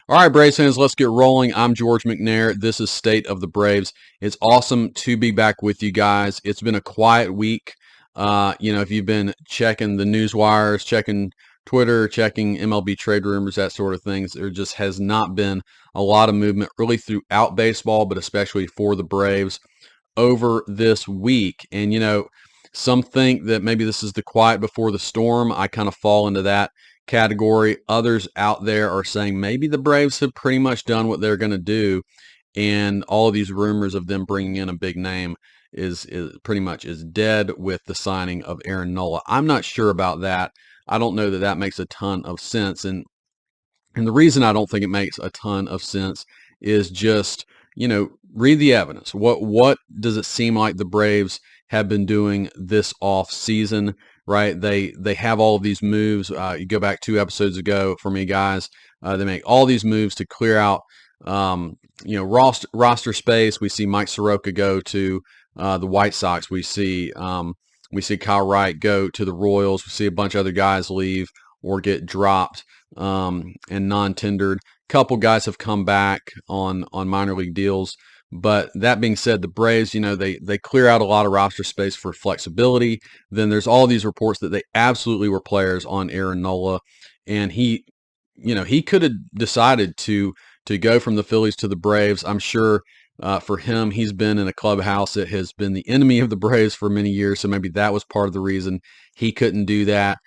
All right, Braves fans, let's get rolling. I'm George McNair. This is State of the Braves. It's awesome to be back with you guys. It's been a quiet week. If you've been checking the news wires, checking Twitter, checking MLB trade rumors, that sort of things, there just has not been a lot of movement really throughout baseball, but especially for the Braves over this week. And, some think that maybe this is the quiet before the storm. I kind of fall into that category. Others out there are saying maybe the Braves have pretty much done what they're going to do, and all of these rumors of them bringing in a big name is pretty much is dead with the signing of Aaron Nola. I'm not sure about that. I don't know that that makes a ton of sense, and the reason I don't think it makes a ton of sense is just, read the evidence. What does it seem like the Braves have been doing this off season, right? They have all of these moves. You go back 2 episodes ago for me, guys. They make all these moves to clear out, roster space. We see Mike Soroka go to the White Sox. We see Kyle Wright go to the Royals. We see a bunch of other guys leave or get dropped and non-tendered. Couple guys have come back on minor league deals. But that being said, the Braves, they clear out a lot of roster space for flexibility. Then there's all these reports that they absolutely were players on Aaron Nola, and he could have decided to go from the Phillies to the Braves. I'm sure for him, he's been in a clubhouse that has been the enemy of the Braves for many years, so maybe that was part of the reason he couldn't do that.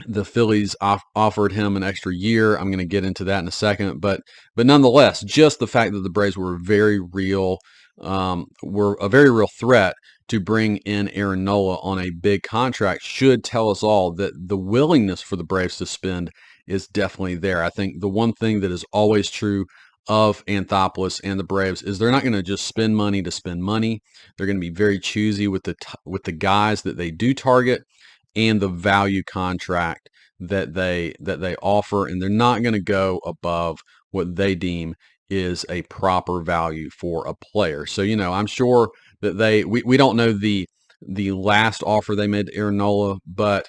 The Phillies offered him an extra year. I'm going to get into that in a second, but nonetheless, just the fact that the Braves were a very real threat to bring in Aaron Nola on a big contract should tell us all that the willingness for the Braves to spend is definitely there. I think the one thing that is always true of Anthopoulos and the Braves is they're not going to just spend money to spend money. They're going to be very choosy with the guys that they do target and the value contract that they offer, and they're not going to go above what they deem is a proper value for a player. So, I'm sure that we don't know the last offer they made to Aaron Nola, but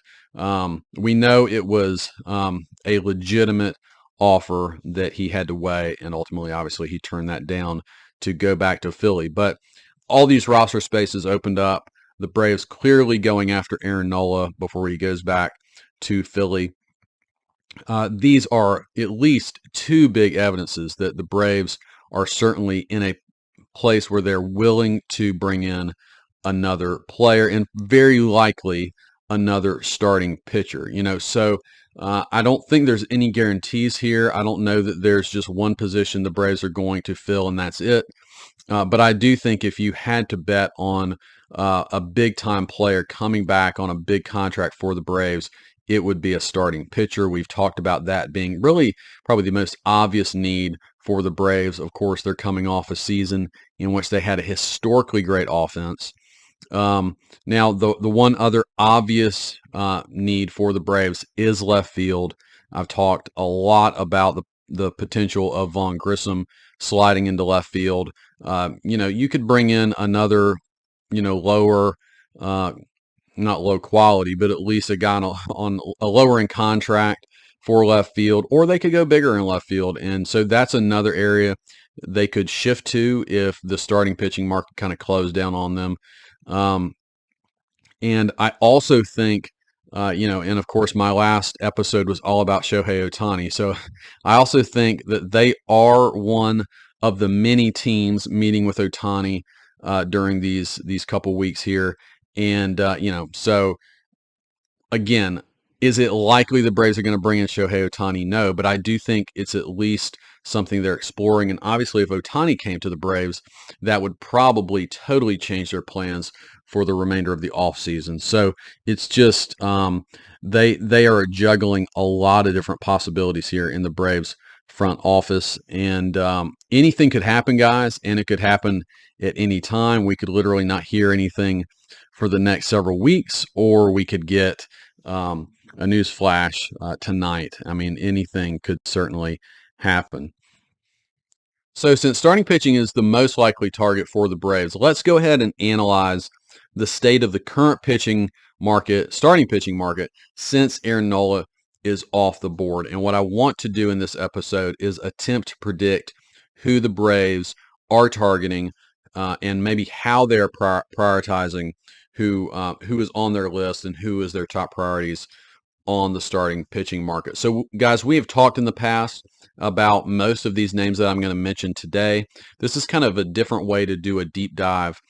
we know it was a legitimate offer that he had to weigh, and ultimately, obviously, he turned that down to go back to Philly. But all these roster spaces opened up. The Braves clearly going after Aaron Nola before he goes back to Philly. These are at least two big evidences that the Braves are certainly in a place where they're willing to bring in another player and very likely another starting pitcher. So I don't think there's any guarantees here. I don't know that there's just one position the Braves are going to fill and that's it. But I do think if you had to bet on a big-time player coming back on a big contract for the Braves, it would be a starting pitcher. We've talked about that being really probably the most obvious need for the Braves. Of course, they're coming off a season in which they had a historically great offense. Now, the one other obvious need for the Braves is left field. I've talked a lot about the potential of Vaughn Grissom sliding into left field. You could bring in another, lower, not low quality, but at least a guy on a lower end contract for left field, or they could go bigger in left field. And so that's another area they could shift to if the starting pitching market kind of closed down on them. And I also think, and of course, my last episode was all about Shohei Ohtani. So I also think that they are one of the many teams meeting with Ohtani during these couple weeks here. And, so again, is it likely the Braves are going to bring in Shohei Ohtani? No, but I do think it's at least something they're exploring. And obviously, if Ohtani came to the Braves, that would probably totally change their plans for the remainder of the offseason. So it's just they are juggling a lot of different possibilities here in the Braves front office. And anything could happen, guys, and it could happen at any time. We could literally not hear anything for the next several weeks, or we could get a news flash tonight. I mean, anything could certainly happen. So since starting pitching is the most likely target for the Braves, let's go ahead and analyze the state of the current pitching market, starting pitching market, since Aaron Nola is off the board. And what I want to do in this episode is attempt to predict who the Braves are targeting and maybe how they're prioritizing who is on their list and who is their top priorities on the starting pitching market. So, guys, we have talked in the past about most of these names that I'm going to mention today. This is kind of a different way to do a deep dive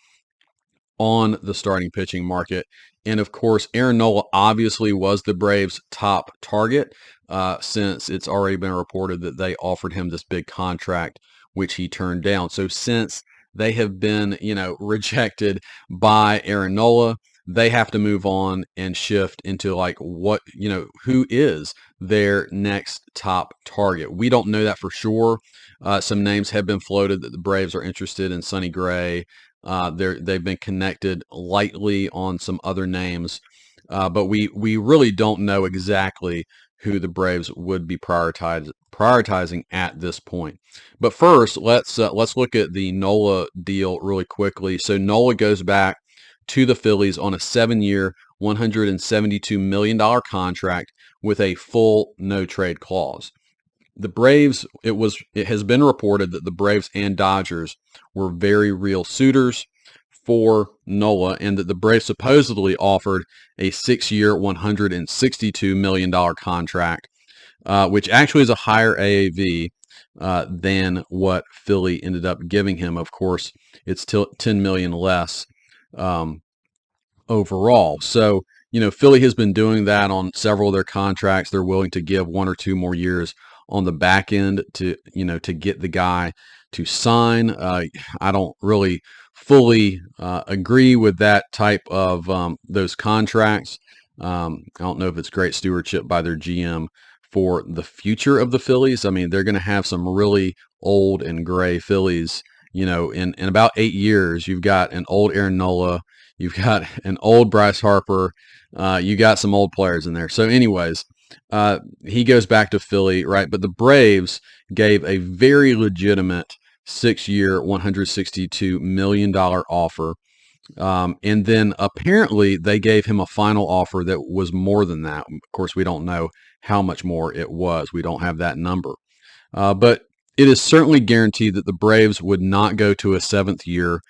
on the starting pitching market. And of course, Aaron Nola obviously was the Braves' top target since it's already been reported that they offered him this big contract, which he turned down. So since they have been, rejected by Aaron Nola, they have to move on and shift into like what, who is their next top target. We don't know that for sure. Some names have been floated that the Braves are interested in Sonny Gray. They've been connected lightly on some other names, but we really don't know exactly who the Braves would be prioritizing at this point. But first, let's look at the Nola deal really quickly. So Nola goes back to the Phillies on a 7-year, $172 million contract with a full no-trade clause. The Braves, it has been reported that the Braves and Dodgers were very real suitors for Nola, and that the Braves supposedly offered a 6-year, $162 million contract, which actually is a higher AAV than what Philly ended up giving him. Of course, it's $10 million less overall. So, Philly has been doing that on several of their contracts. They're willing to give 1 or 2 more years on the back end to get the guy to sign. I don't really fully agree with that type of those contracts. I don't know if it's great stewardship by their GM for the future of the Phillies. I mean, they're going to have some really old and gray Phillies. In about 8 years, you've got an old Aaron Nola, you've got an old Bryce Harper, you got some old players in there. So anyways, he goes back to Philly, right? But the Braves gave a very legitimate 6-year, $162 million offer. And then apparently they gave him a final offer that was more than that. Of course, we don't know how much more it was. We don't have that number. But it is certainly guaranteed that the Braves would not go to a 7th year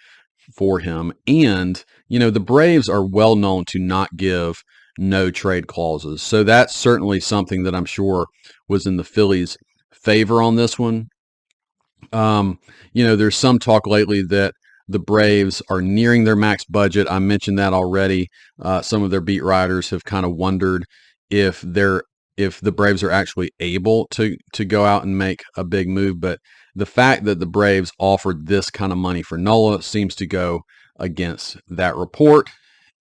for him. And, the Braves are well known to not give no trade clauses. So that's certainly something that I'm sure was in the Phillies' favor on this one. There's some talk lately that the Braves are nearing their max budget. I mentioned that already. Some of their beat writers have kind of wondered if the Braves are actually able to go out and make a big move. But the fact that the Braves offered this kind of money for Nola seems to go against that report.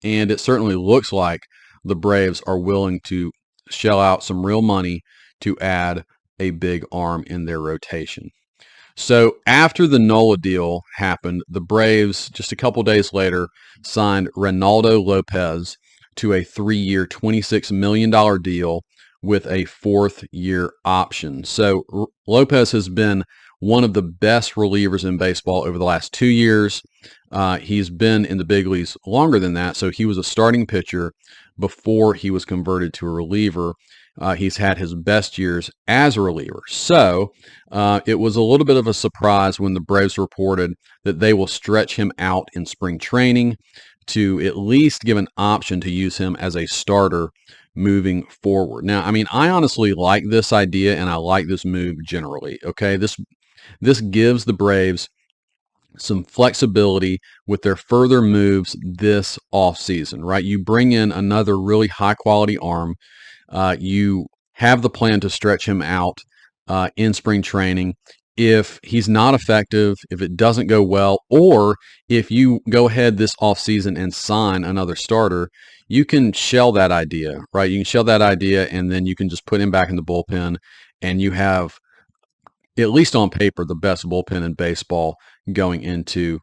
And it certainly looks like the Braves are willing to shell out some real money to add a big arm in their rotation. So after the Nola deal happened, the Braves, just a couple days later, signed Reynaldo Lopez to a 3-year, $26 million deal with a 4th-year option. So Lopez has been one of the best relievers in baseball over the last 2 years. He's been in the big leagues longer than that. So he was a starting pitcher before he was converted to a reliever. He's had his best years as a reliever. So it was a little bit of a surprise when the Braves reported that they will stretch him out in spring training to at least give an option to use him as a starter moving forward. Now, I mean, I honestly like this idea and I like this move generally. Okay, this gives the Braves some flexibility with their further moves this offseason, right? You bring in another really high quality arm. You have the plan to stretch him out in spring training. If he's not effective, if it doesn't go well, or if you go ahead this offseason and sign another starter, you can shell that idea, right? You can shell that idea and then you can just put him back in the bullpen and you have, at least on paper, the best bullpen in baseball going into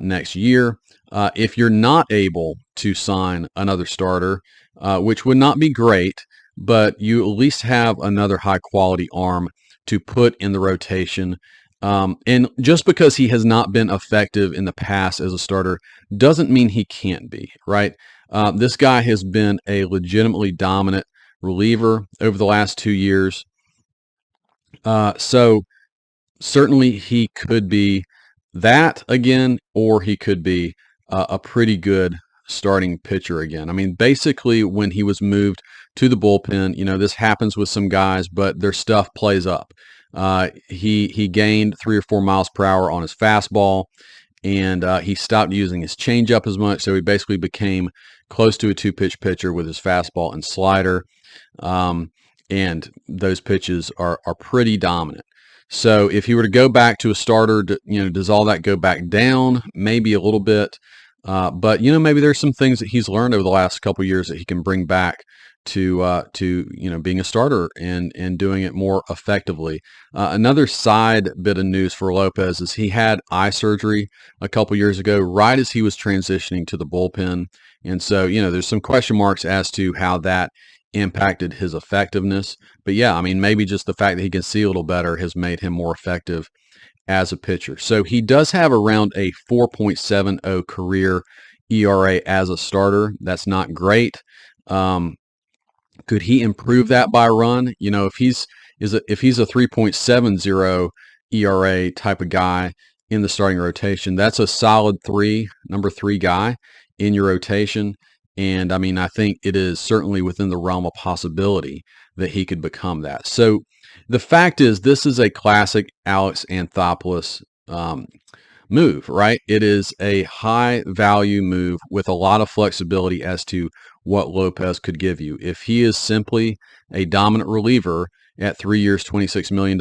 next year. If you're not able to sign another starter, which would not be great, but you at least have another high quality arm to put in the rotation. And just because he has not been effective in the past as a starter doesn't mean he can't be, right? This guy has been a legitimately dominant reliever over the last 2 years. So certainly he could be that again, or he could be a pretty good starting pitcher again. I mean, basically, when he was moved to the bullpen, this happens with some guys, but their stuff plays up. He gained 3 or 4 miles per hour on his fastball, and he stopped using his changeup as much. So he basically became close to a two-pitch pitcher with his fastball and slider. And those pitches are pretty dominant. So if he were to go back to a starter, does all that go back down? Maybe a little bit. But maybe there's some things that he's learned over the last couple of years that he can bring back to being a starter and doing it more effectively. Another side bit of news for Lopez is he had eye surgery a couple years ago, right as he was transitioning to the bullpen. And so, there's some question marks as to how that impacted his effectiveness. But yeah, I mean, maybe just the fact that he can see a little better has made him more effective as a pitcher. So he does have around a 4.70 career ERA as a starter. That's not great. Could he improve that by a run? If he's a 3.70 ERA type of guy in the starting rotation, that's a solid number three guy in your rotation. And I mean, I think it is certainly within the realm of possibility that he could become that. So the fact is, this is a classic Alex Anthopoulos move, right? It is a high value move with a lot of flexibility as to what Lopez could give you. If he is simply a dominant reliever at 3 years, $26 million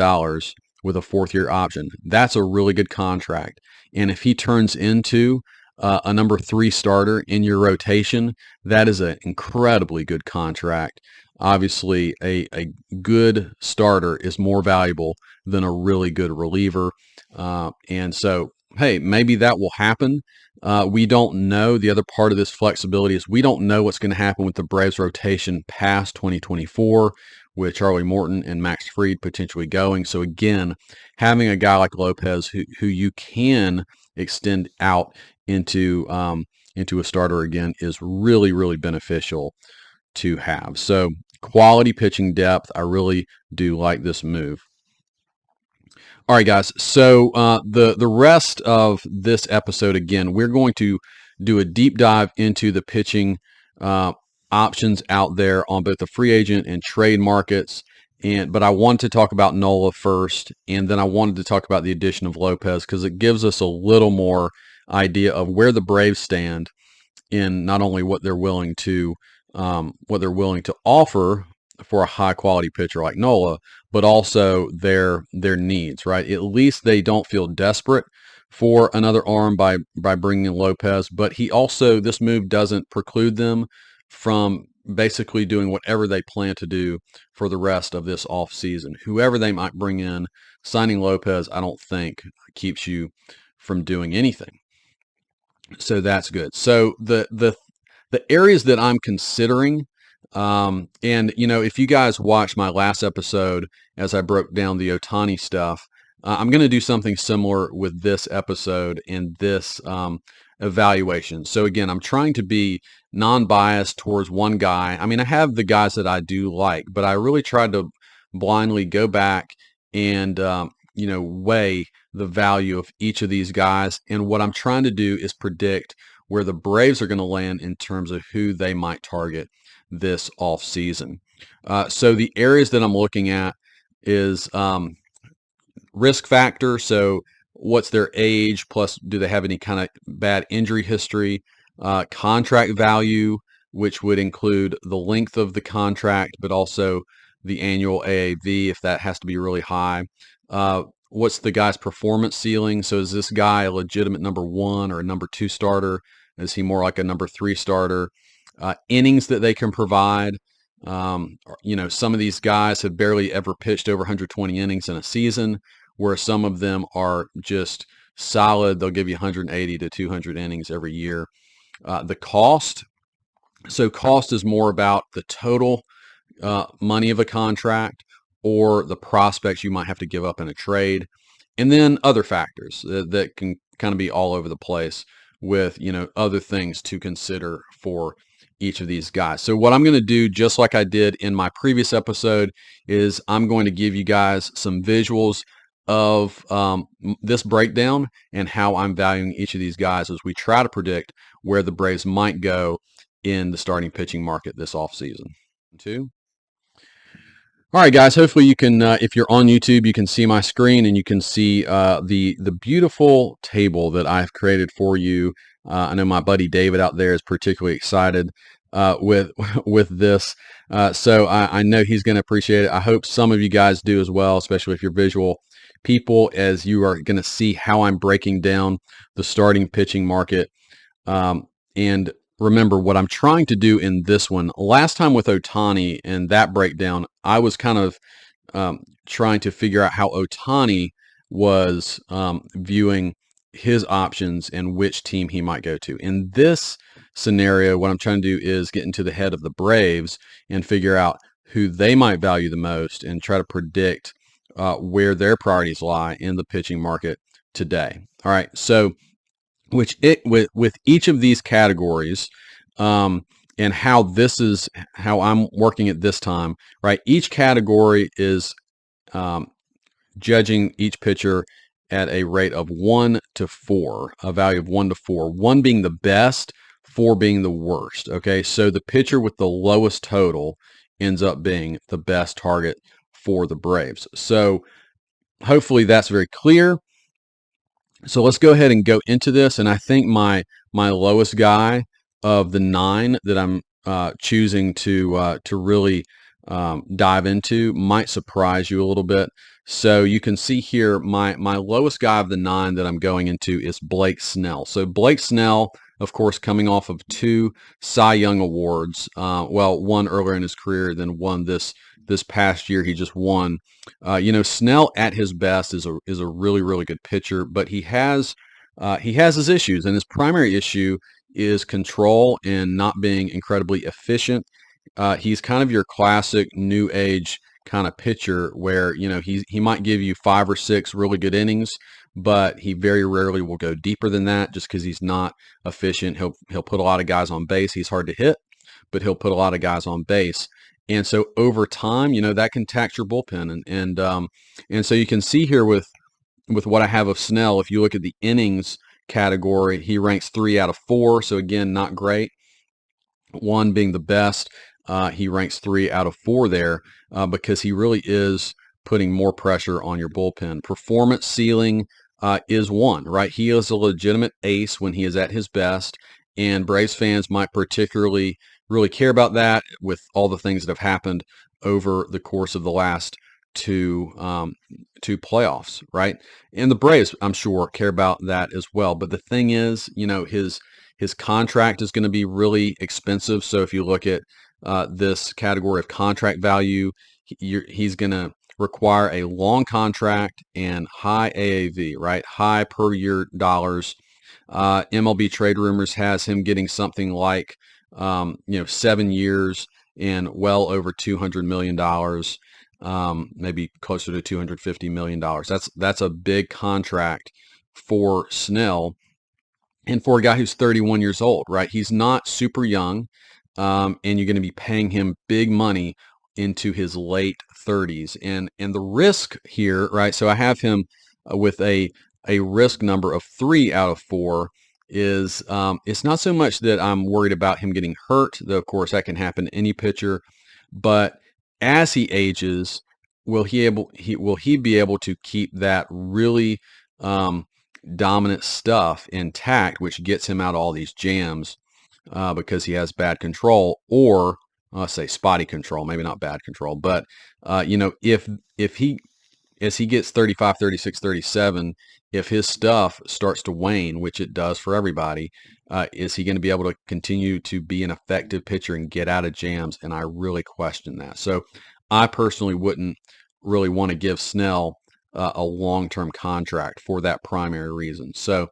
with a fourth-year option, that's a really good contract. And if he turns into a number three starter in your rotation, that is an incredibly good contract. Obviously, a good starter is more valuable than a really good reliever. And so, hey, maybe that will happen. We don't know. The other part of this flexibility is we don't know what's going to happen with the Braves rotation past 2024, with Charlie Morton and Max Fried potentially going. So again, having a guy like Lopez who you can extend out into a starter again is really, really beneficial to have. So quality pitching depth. I really do like this move. All right, guys. So the rest of this episode, again, we're going to do a deep dive into the pitching options out there on both the free agent and trade markets. But I wanted to talk about Nola first, and then I wanted to talk about the addition of Lopez because it gives us a little more idea of where the Braves stand in not only what they're willing to offer for a high quality pitcher like Nola, but also their needs, right? At least they don't feel desperate for another arm by bringing in Lopez, but this move doesn't preclude them from basically doing whatever they plan to do for the rest of this off season. Whoever they might bring in, signing Lopez, I don't think keeps you from doing anything. So that's good. So the areas that I'm considering, and if you guys watched my last episode as I broke down the Ohtani stuff, I'm going to do something similar with this episode and this evaluation. So again, I'm trying to be non-biased towards one guy. I mean, I have the guys that I do like, but I really tried to blindly go back and weigh the value of each of these guys. And what I'm trying to do is predict where the Braves are going to land in terms of who they might target this off season. So the areas that I'm looking at is risk factor. So what's their age? Plus, do they have any kind of bad injury history? Contract value, which would include the length of the contract, but also the annual AAV if that has to be really high. What's the guy's performance ceiling? So is this guy a legitimate number one or a number two starter? Is he more like a number three starter? Innings that they can provide. Some of these guys have barely ever pitched over 120 innings in a season, where some of them are just solid. They'll give you 180 to 200 innings every year. The cost. So cost is more about the total money of a contract or the prospects you might have to give up in a trade. And then other factors that can kind of be all over the place with, other things to consider for each of these guys. So what I'm going to do, just like I did in my previous episode, is I'm going to give you guys some visuals of this breakdown and how I'm valuing each of these guys as we try to predict where the Braves might go in the starting pitching market this offseason. All right, guys, hopefully you can, if you're on YouTube, you can see my screen and you can see the beautiful table that I've created for you. I know my buddy David out there is particularly excited with with this. So I know he's going to appreciate it. I hope some of you guys do as well, especially if you're visual people, as you are going to see how I'm breaking down the starting pitching market. And remember, what I'm trying to do in this one, last time with Ohtani and that breakdown, I was kind of trying to figure out how Ohtani was viewing his options and which team he might go to. In this scenario, what I'm trying to do is get into the head of the Braves and figure out who they might value the most and try to predict where their priorities lie in the pitching market today. All right, so with each of these categories, and how this is how I'm working at this time, right? Each category is judging each pitcher at a rate of 1 to 4, a value of 1 to 4, 1 being the best, 4 being the worst. Okay, so the pitcher with the lowest total ends up being the best target for the Braves. So hopefully that's very clear. So let's go ahead and go into this. And I think my lowest guy of the 9 that I'm choosing to really dive into might surprise you a little bit. So you can see here my lowest guy of the 9 that I'm going into is Blake Snell. So Blake Snell, of course, coming off of 2 Cy Young awards. Well, one earlier in his career, then one this past year he just won. Snell at his best is a really, really good pitcher, but he has his issues, and his primary issue is control and not being incredibly efficient. He's kind of your classic new age kind of pitcher where, he might give you 5 or 6 really good innings, but he very rarely will go deeper than that just because he's not efficient. He'll put a lot of guys on base. He's hard to hit, but he'll put a lot of guys on base. And so over time, that can tax your bullpen. And so you can see here with what I have of Snell, if you look at the innings category, he ranks 3 out of 4. So again, not great. 1 being the best. He ranks 3 out of 4 there because he really is putting more pressure on your bullpen. Performance ceiling is 1, right? He is a legitimate ace when he is at his best, and Braves fans might particularly really care about that with all the things that have happened over the course of the last two playoffs, right? And the Braves, I'm sure, care about that as well. But the thing is, his contract is going to be really expensive. So if you look at this category of contract value, he's going to require a long contract and high AAV, right? High per year dollars. MLB Trade Rumors has him getting something like 7 years and well over $200 million, maybe closer to $250 million. That's a big contract for Snell, and for a guy who's 31 years old, right? He's not super young, and you're going to be paying him big money into his late 30s. And the risk here, right? So I have him with a risk number of 3 out of 4. Is it's not so much that I'm worried about him getting hurt, though of course that can happen to any pitcher, but as he ages, will he be able to keep that really dominant stuff intact, which gets him out of all these jams because he has bad control, or say spotty control, maybe not bad control, but if he, as he gets 35, 36, 37, if his stuff starts to wane, which it does for everybody, is he going to be able to continue to be an effective pitcher and get out of jams? And I really question that. So I personally wouldn't really want to give Snell a long-term contract for that primary reason. So,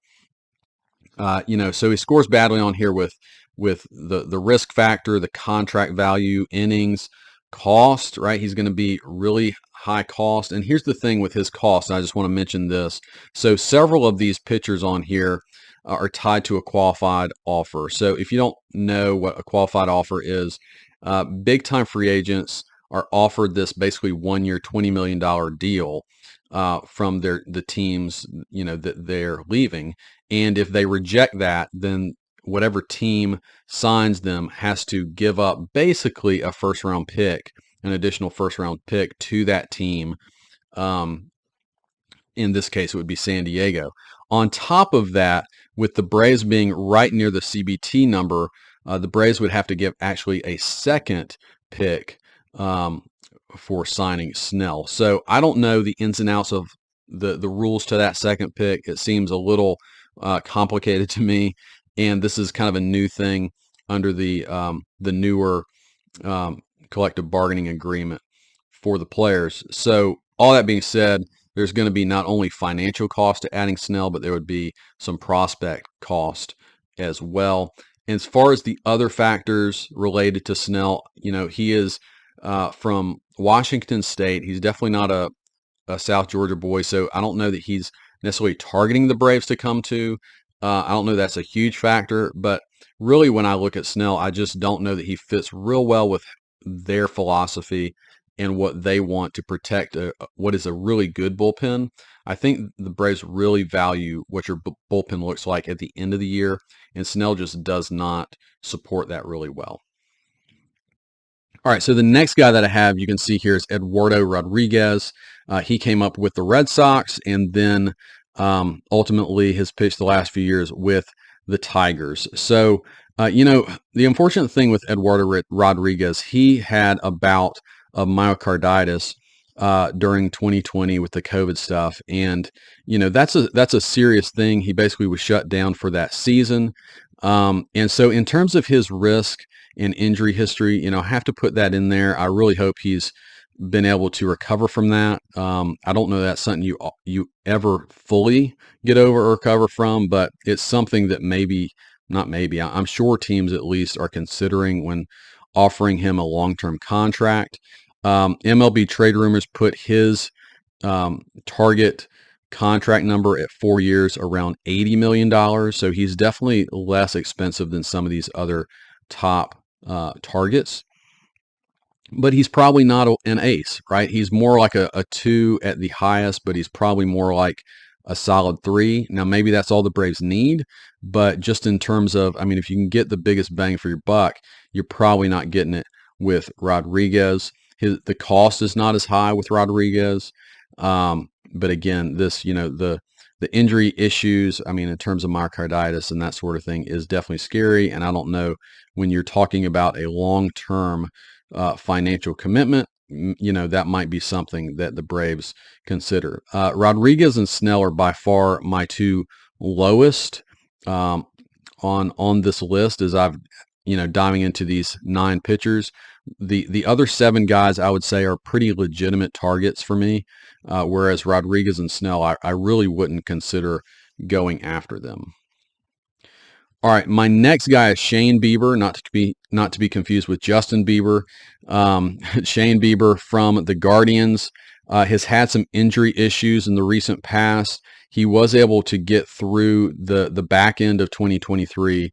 so he scores badly on here with the risk factor, the contract value, innings, cost, right? He's going to be really high cost. And here's the thing with his cost. I just want to mention this. So several of these pitchers on here are tied to a qualified offer. So if you don't know what a qualified offer is, big time free agents are offered this basically 1 year, $20 million deal from the teams, that they're leaving. And if they reject that, then whatever team signs them has to give up basically a first round pick, an additional first round pick to that team. In this case, it would be San Diego. On top of that, with the Braves being right near the CBT number, the Braves would have to give actually a second pick for signing Snell. So I don't know the ins and outs of the rules to that second pick. It seems a little complicated to me, and this is kind of a new thing under the newer collective bargaining agreement for the players. So all that being said, there's going to be not only financial cost to adding Snell, but there would be some prospect cost as well. And as far as the other factors related to Snell, he is from Washington State. He's definitely not a South Georgia boy, so I don't know that he's necessarily targeting the Braves to come to. I don't know that's a huge factor, but really when I look at Snell, I just don't know that he fits real well with their philosophy and what they want to protect what is a really good bullpen. I think the Braves really value what your bullpen looks like at the end of the year, and Snell just does not support that really well. All right, so the next guy that I have, you can see here, is Eduardo Rodriguez. He came up with the Red Sox and then ultimately has pitched the last few years with the Tigers. So, the unfortunate thing with Eduardo Rodriguez, he had a bout of myocarditis during 2020 with the COVID stuff. And, that's a serious thing. He basically was shut down for that season. And so in terms of his risk and injury history, I have to put that in there. I really hope he's been able to recover from that. I don't know that's something you ever fully get over or recover from, but it's something that I'm sure teams at least are considering when offering him a long-term contract. MLB Trade Rumors put his target contract number at 4 years around $80 million. So he's definitely less expensive than some of these other top targets. But he's probably not an ace, right? He's more like a 2 at the highest, but he's probably more like a solid 3. Now, maybe that's all the Braves need, but just in terms of, if you can get the biggest bang for your buck, you're probably not getting it with Rodriguez. The cost is not as high with Rodriguez. But again, this, the injury issues, in terms of myocarditis and that sort of thing is definitely scary. And I don't know when you're talking about a long-term financial commitment, that might be something that the Braves consider. Rodriguez and Snell are by far my two lowest on this list as I've, diving into these 9 pitchers. The other 7 guys I would say are pretty legitimate targets for me, whereas Rodriguez and Snell, I really wouldn't consider going after them. All right, my next guy is Shane Bieber, not to be confused with Justin Bieber. Shane Bieber from the Guardians has had some injury issues in the recent past. He was able to get through the back end of 2023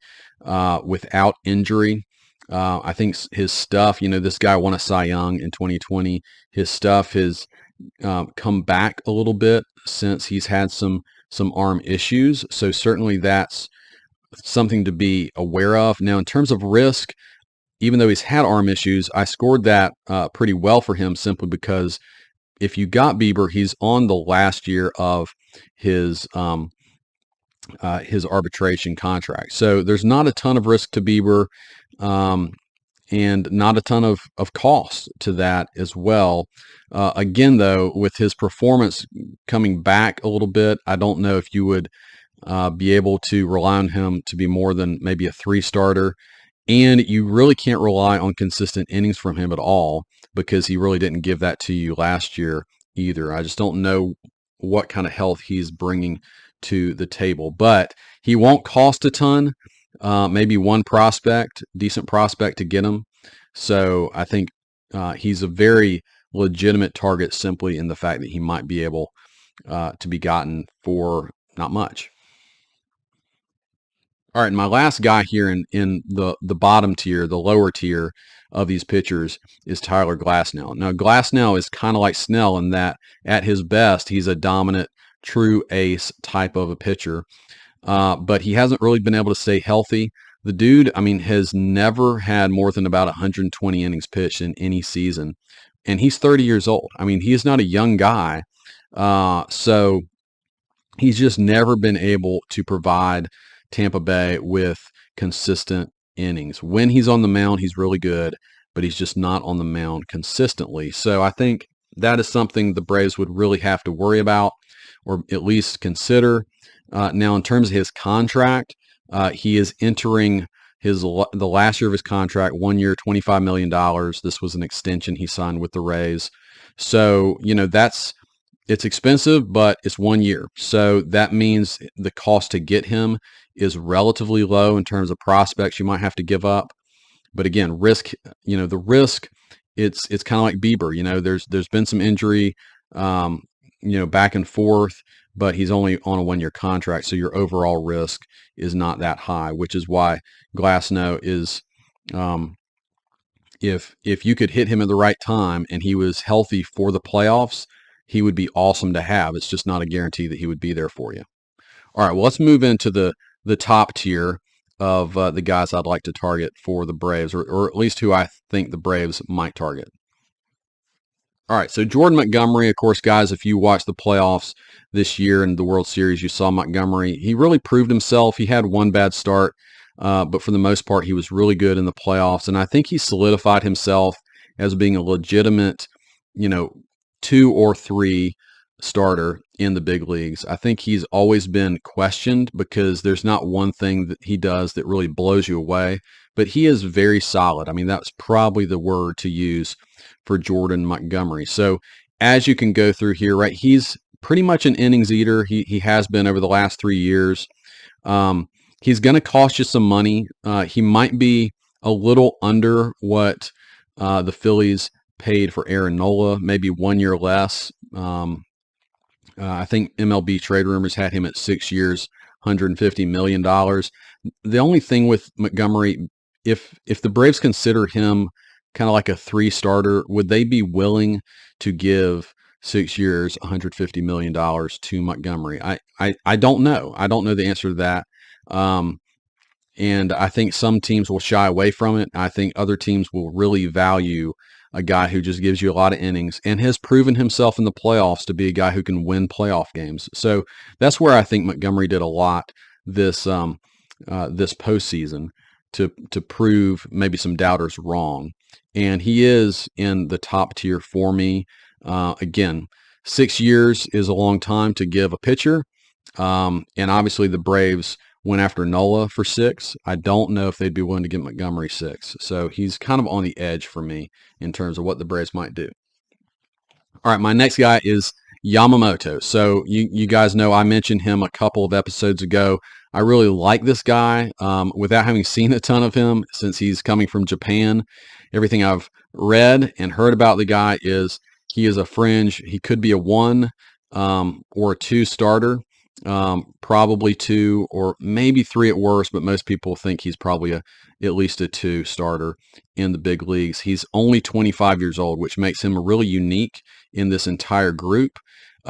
without injury. I think his stuff, this guy won a Cy Young in 2020. His stuff has come back a little bit since he's had some arm issues. So certainly that's something to be aware of. Now, in terms of risk, even though he's had arm issues, I scored that pretty well for him simply because if you got Bieber, he's on the last year of his arbitration contract. So there's not a ton of risk to Bieber and not a ton of cost to that as well. Again, though, with his performance coming back a little bit, I don't know if you would be able to rely on him to be more than maybe a 3 starter. And you really can't rely on consistent innings from him at all because he really didn't give that to you last year either. I just don't know what kind of health he's bringing to the table, but he won't cost a ton. Maybe one decent prospect to get him. So I think he's a very legitimate target simply in the fact that he might be able to be gotten for not much. All right, and my last guy here in the bottom tier, the lower tier of these pitchers is Tyler Glasnow. Now, Glasnow is kind of like Snell in that at his best, he's a dominant, true ace type of a pitcher, but he hasn't really been able to stay healthy. The dude, I mean, has never had more than about 120 innings pitched in any season, and he's 30 years old. I mean, he is not a young guy, so he's just never been able to provide Tampa Bay with consistent innings. When he's on the mound, he's really good, but he's just not on the mound consistently. So I think that is something the Braves would really have to worry about, or at least consider. Now, in terms of his contract, he is entering the last year of his contract, 1 year, $25 million. This was an extension he signed with the Rays. So, it's expensive, but it's 1 year. So that means the cost to get him is relatively low in terms of prospects you might have to give up. But again, the risk, it's kind of like Bieber. There's been some injury, back and forth, but he's only on a 1 year contract. So your overall risk is not that high, which is why Glasnow is, if you could hit him at the right time and he was healthy for the playoffs, he would be awesome to have. It's just not a guarantee that he would be there for you. All right, well, let's move into the top tier of the guys I'd like to target for the Braves, or at least who I think the Braves might target. All right, so Jordan Montgomery, of course, guys, if you watched the playoffs this year in the World Series, you saw Montgomery. He really proved himself. He had one bad start, but for the most part, he was really good in the playoffs. And I think he solidified himself as being a legitimate, 2 or 3 starter in the big leagues. I think he's always been questioned because there's not one thing that he does that really blows you away, but he is very solid. I mean, that's probably the word to use for Jordan Montgomery. So as you can go through here, right, he's pretty much an innings eater. He has been over the last 3 years. He's going to cost you some money. He might be a little under what the Phillies paid for Aaron Nola, maybe 1 year less. I think MLB Trade Rumors had him at 6 years, $150 million. The only thing with Montgomery, if the Braves consider him kind of like a 3 starter, would they be willing to give 6 years, $150 million to Montgomery? I don't know. I don't know the answer to that. And I think some teams will shy away from it. I think other teams will really value a guy who just gives you a lot of innings and has proven himself in the playoffs to be a guy who can win playoff games. So that's where I think Montgomery did a lot this postseason to prove maybe some doubters wrong. And he is in the top tier for me. Again, 6 years is a long time to give a pitcher. And obviously the Braves went after Nola for 6. I don't know if they'd be willing to get Montgomery 6. So he's kind of on the edge for me in terms of what the Braves might do. All right, my next guy is Yamamoto. So you guys know I mentioned him a couple of episodes ago. I really like this guy without having seen a ton of him since he's coming from Japan. Everything I've read and heard about the guy is he is a fringe. He could be a 1 or a 2 starter. Probably 2 or maybe 3 at worst, but most people think he's probably at least a 2 starter in the big leagues. He's only 25 years old, which makes him really unique in this entire group.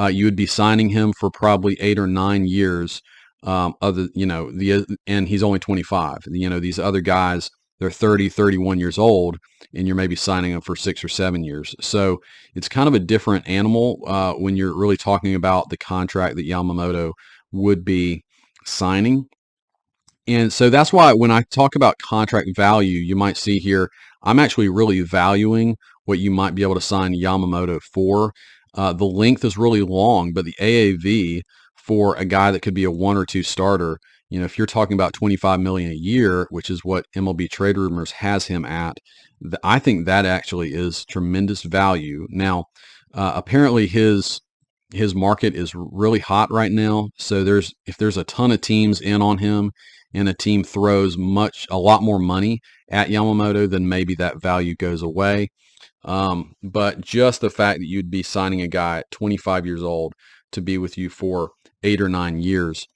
You would be signing him for probably 8 or 9 years. And he's only 25. These other guys, they're 30, 31 years old, and you're maybe signing them for 6 or 7 years. So it's kind of a different animal when you're really talking about the contract that Yamamoto would be signing. And so that's why when I talk about contract value, you might see here, I'm actually really valuing what you might be able to sign Yamamoto for. The length is really long, but the AAV for a guy that could be a 1 or 2 starter, if you're talking about $25 million a year, which is what MLB Trade Rumors has him at, I think that actually is tremendous value. Now, apparently his his market is really hot right now. So if there's a ton of teams in on him and a team throws a lot more money at Yamamoto, then maybe that value goes away. But just the fact that you'd be signing a guy at 25 years old to be with you for 8 or 9 years,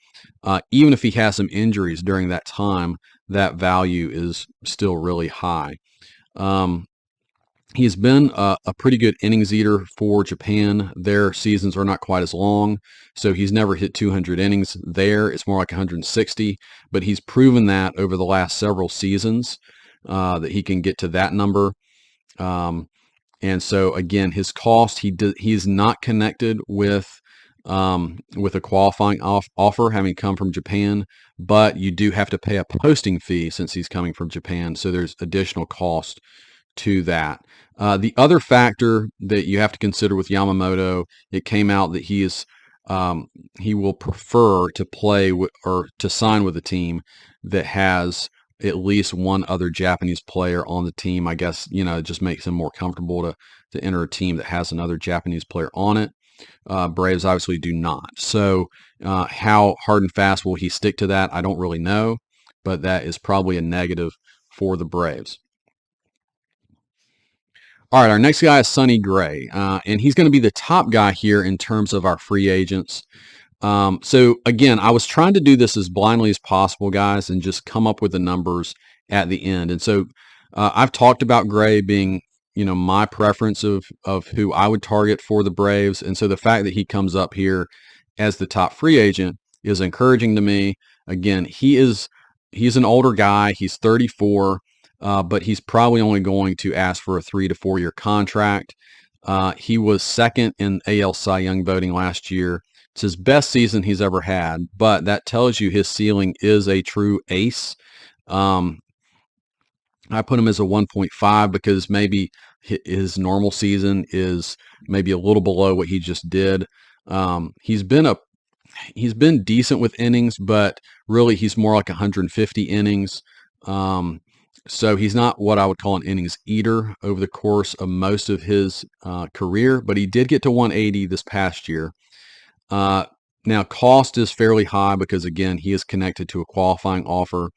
even if he has some injuries during that time, that value is still really high. He's been a pretty good innings eater for Japan. Their seasons are not quite as long, so he's never hit 200 innings there. It's more like 160, but he's proven that over the last several seasons that he can get to that number. And so again, his cost, he is not connected with a qualifying offer having come from Japan, but you do have to pay a posting fee since he's coming from Japan. So there's additional cost to that. The other factor that you have to consider with Yamamoto, it came out that he will prefer to play or to sign with a team that has at least one other Japanese player on the team. I guess, it just makes him more comfortable to enter a team that has another Japanese player on it. Braves obviously do not. So how hard and fast will he stick to that? I don't really know, but that is probably a negative for the Braves. All right, our next guy is Sonny Gray, and he's going to be the top guy here in terms of our free agents. So again, I was trying to do this as blindly as possible, guys, and just come up with the numbers at the end. And so I've talked about Gray being, my preference of who I would target for the Braves. And so the fact that he comes up here as the top free agent is encouraging to me. Again, he's an older guy. He's 34. But he's probably only going to ask for a 3 to 4 year contract. He was second in AL Cy Young voting last year. It's his best season he's ever had, but that tells you his ceiling is a true ace. I put him as a 1.5 because maybe his normal season is maybe a little below what he just did. He's been decent with innings, but really he's more like 150 innings. So he's not what I would call an innings eater over the course of most of his career, but he did get to 180 this past year. Now, cost is fairly high because, again, he is connected to a qualifying offer.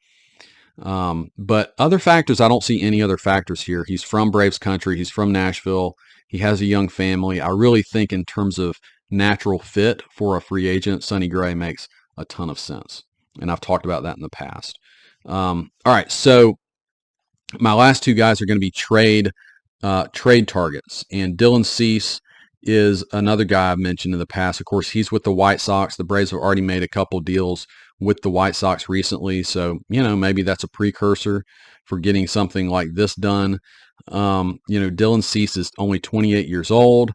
But other factors, I don't see any other factors here. He's from Braves country. He's from Nashville. He has a young family. I really think in terms of natural fit for a free agent, Sonny Gray makes a ton of sense. And I've talked about that in the past. All right, so my last two guys are going to be trade targets, and Dylan Cease is another guy I've mentioned in the past. Of course, he's with the White Sox. The Braves have already made a couple deals with the White Sox recently, so maybe that's a precursor for getting something like this done. Dylan Cease is only 28 years old.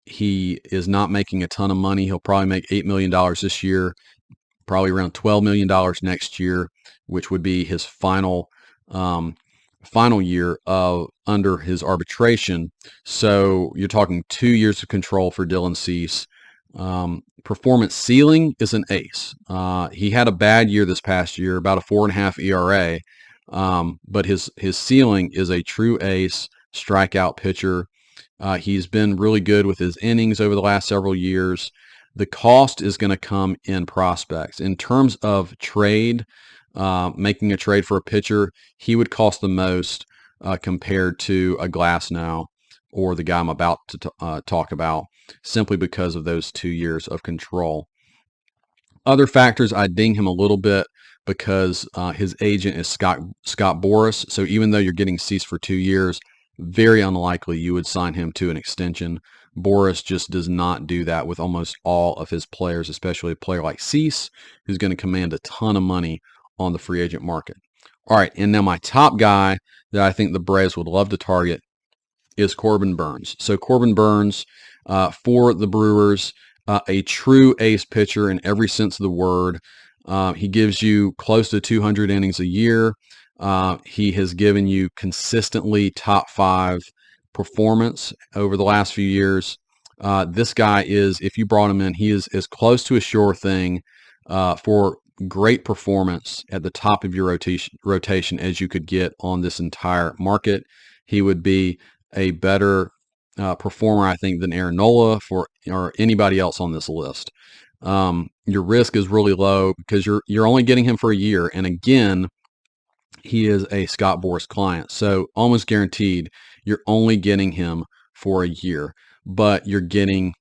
He is not making a ton of money. He'll probably make $8 million this year, probably around $12 million next year, which would be his final year under his arbitration. So you're talking 2 years of control for Dylan Cease. Performance ceiling is an ace. He had a bad year this past year, about a 4.5 ERA. But his ceiling is a true ace strikeout pitcher. He's been really good with his innings over the last several years. The cost is going to come in prospects. In terms of trade, making a trade for a pitcher, he would cost the most compared to a Glasnow or the guy I'm about to talk about, simply because of those 2 years of control. Other factors, I ding him a little bit because his agent is Scott Boras. So even though you're getting Cease for 2 years, very unlikely you would sign him to an extension. Boras just does not do that with almost all of his players, especially a player like Cease, who's going to command a ton of money on the free agent market. All right, and now my top guy that I think the Braves would love to target is Corbin Burns. So Corbin Burns for the Brewers, a true ace pitcher in every sense of the word. He gives you close to 200 innings a year. He has given you consistently top 5 performance over the last few years. This guy is, if you brought him in, he is as close to a sure thing for great performance at the top of your rotation as you could get on this entire market. He would be a better performer, I think, than Aaron Nola or anybody else on this list. Your risk is really low because you're only getting him for a year, and again, he is a Scott Boras client, so almost guaranteed you're only getting him for a year, but you're getting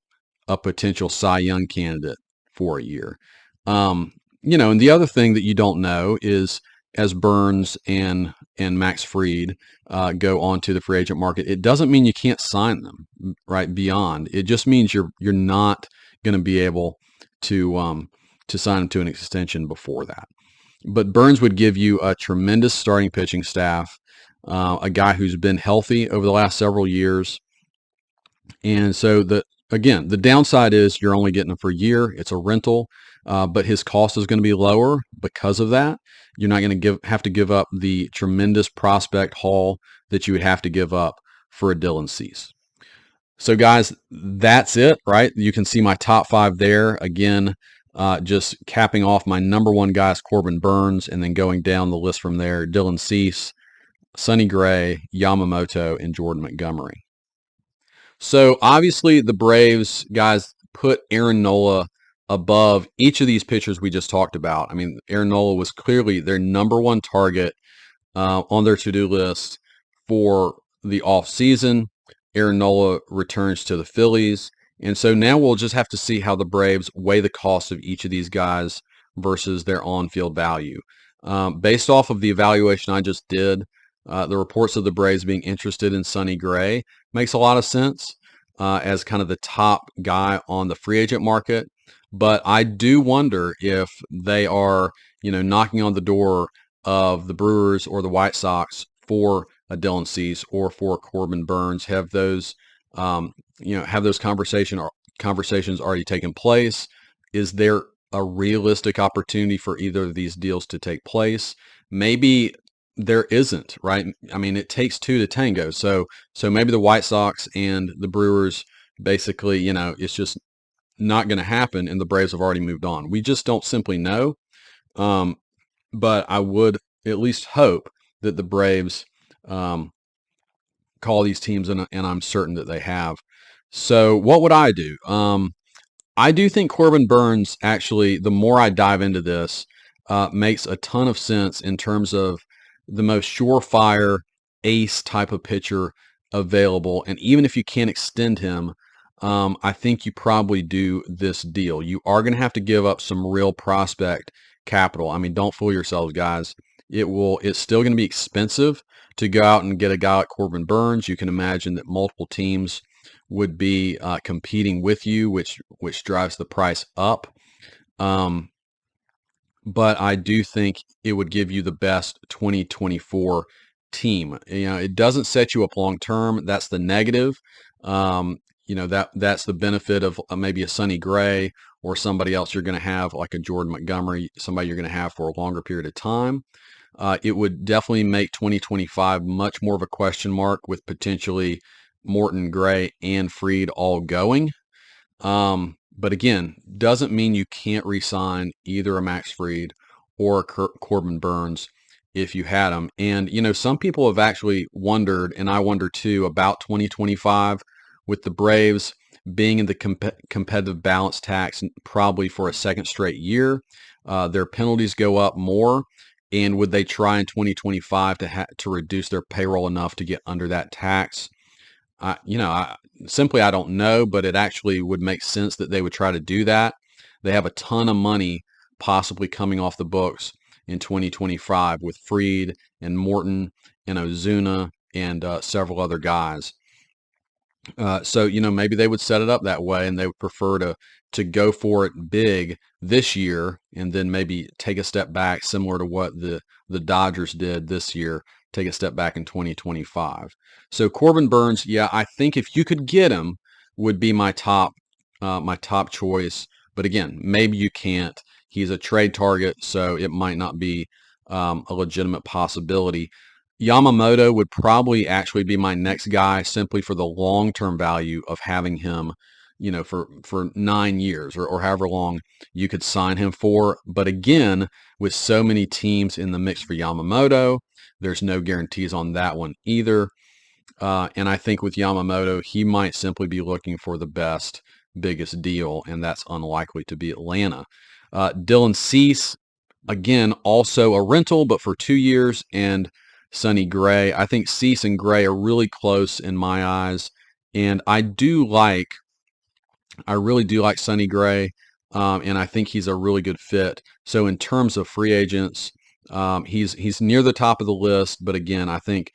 a potential Cy Young candidate for a year. And the other thing that you don't know is as Burns and Max Fried go onto the free agent market, it doesn't mean you can't sign them right beyond. It just means you're not going to be able to sign them to an extension before that. But Burns would give you a tremendous starting pitching staff, a guy who's been healthy over the last several years. And so the downside is you're only getting him for a year. It's a rental, but his cost is going to be lower because of that. You're not going to have to give up the tremendous prospect haul that you would have to give up for a Dylan Cease. So guys, that's it, right? You can see my top 5 there. Again, just capping off my number 1 guy is Corbin Burns, and then going down the list from there, Dylan Cease, Sonny Gray, Yamamoto, and Jordan Montgomery. So obviously the Braves, guys, put Aaron Nola above each of these pitchers we just talked about. I mean, Aaron Nola was clearly their number 1 target on their to-do list for the offseason. Aaron Nola returns to the Phillies. And so now we'll just have to see how the Braves weigh the cost of each of these guys versus their on-field value. Based off of the evaluation I just did, the reports of the Braves being interested in Sonny Gray makes a lot of sense as kind of the top guy on the free agent market. But I do wonder if they are, knocking on the door of the Brewers or the White Sox for a Dylan Cease or for Corbin Burns. Have those conversations already taken place? Is there a realistic opportunity for either of these deals to take place? Maybe there isn't, right? I mean, it takes 2 to tango. So maybe the White Sox and the Brewers basically, it's just not going to happen, and the Braves have already moved on. We just don't simply know. But I would at least hope that the Braves call these teams, and I'm certain that they have. So what would I do? I do think Corbin Burns, actually, the more I dive into this, makes a ton of sense in terms of the most surefire ace type of pitcher available. And even if you can't extend him, I think you probably do this deal. You are going to have to give up some real prospect capital. I mean, don't fool yourselves, guys. It's still going to be expensive to go out and get a guy like Corbin Burns. You can imagine that multiple teams would be competing with you, which drives the price up. But I do think it would give you the best 2024 team. It doesn't set you up long term. That's the negative. That's the benefit of maybe a Sonny Gray or somebody else you're going to have, like a Jordan Montgomery, somebody you're going to have for a longer period of time. It would definitely make 2025 much more of a question mark with potentially Morton, Gray, and Fried all going. But again, doesn't mean you can't re-sign either a Max Fried or a Corbin Burns if you had them. And, some people have actually wondered, and I wonder too, about 2025 with the Braves being in the competitive balance tax probably for a second straight year. Their penalties go up more. And would they try in 2025 to reduce their payroll enough to get under that tax? I don't know, but it actually would make sense that they would try to do that. They have a ton of money possibly coming off the books in 2025 with Fried and Morton and Ozuna and several other guys. So maybe they would set it up that way, and they would prefer to go for it big this year and then maybe take a step back, similar to what the Dodgers did this year, take a step back in 2025. So Corbin Burns, yeah, I think if you could get him, would be my top choice. But again, maybe you can't. He's a trade target, so it might not be a legitimate possibility. Yamamoto would probably actually be my next guy, simply for the long-term value of having him, for 9 years or however long you could sign him for. But again, with so many teams in the mix for Yamamoto, there's no guarantees on that one either. And I think with Yamamoto, he might simply be looking for the best, biggest deal, and that's unlikely to be Atlanta. Dylan Cease, again, also a rental, but for 2 years, and Sonny Gray. I think Cease and Gray are really close in my eyes, and I really do like Sonny Gray, and I think he's a really good fit. So in terms of free agents, he's near the top of the list, but again, I think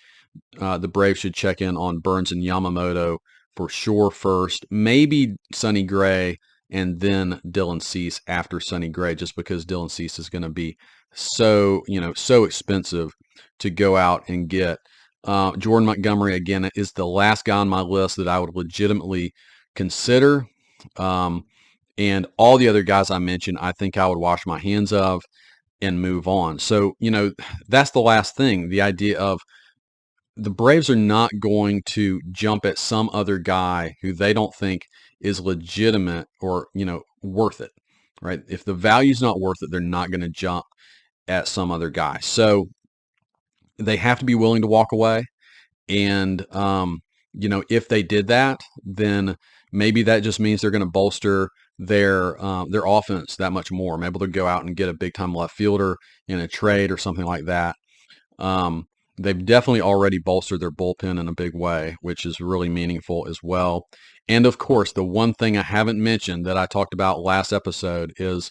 the Braves should check in on Burns and Yamamoto for sure first. Maybe Sonny Gray and then Dylan Cease after Sonny Gray, just because Dylan Cease is going to be so expensive to go out and get. Jordan Montgomery, again, is the last guy on my list that I would legitimately consider. And all the other guys I mentioned, I think I would wash my hands of and move on. So, that's the last thing. The idea of the Braves are not going to jump at some other guy who they don't think is legitimate or, worth it, right? If the value's not worth it, they're not going to jump at some other guy. So they have to be willing to walk away. And, if they did that, then maybe that just means they're going to bolster their offense that much more. Maybe they'll go out and get a big time left fielder in a trade or something like that. They've definitely already bolstered their bullpen in a big way, which is really meaningful as well. And of course, the one thing I haven't mentioned that I talked about last episode is,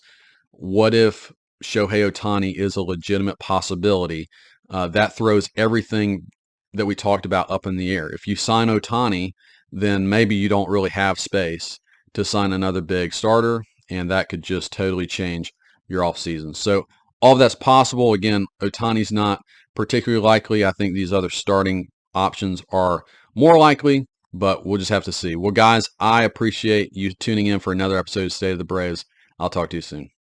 what if Shohei Ohtani is a legitimate possibility? That throws everything that we talked about up in the air. If you sign Ohtani, then maybe you don't really have space to sign another big starter, and that could just totally change your offseason. So all of that's possible. Again, Ohtani's not particularly likely. I think these other starting options are more likely, but we'll just have to see. Well, guys, I appreciate you tuning in for another episode of State of the Braves. I'll talk to you soon.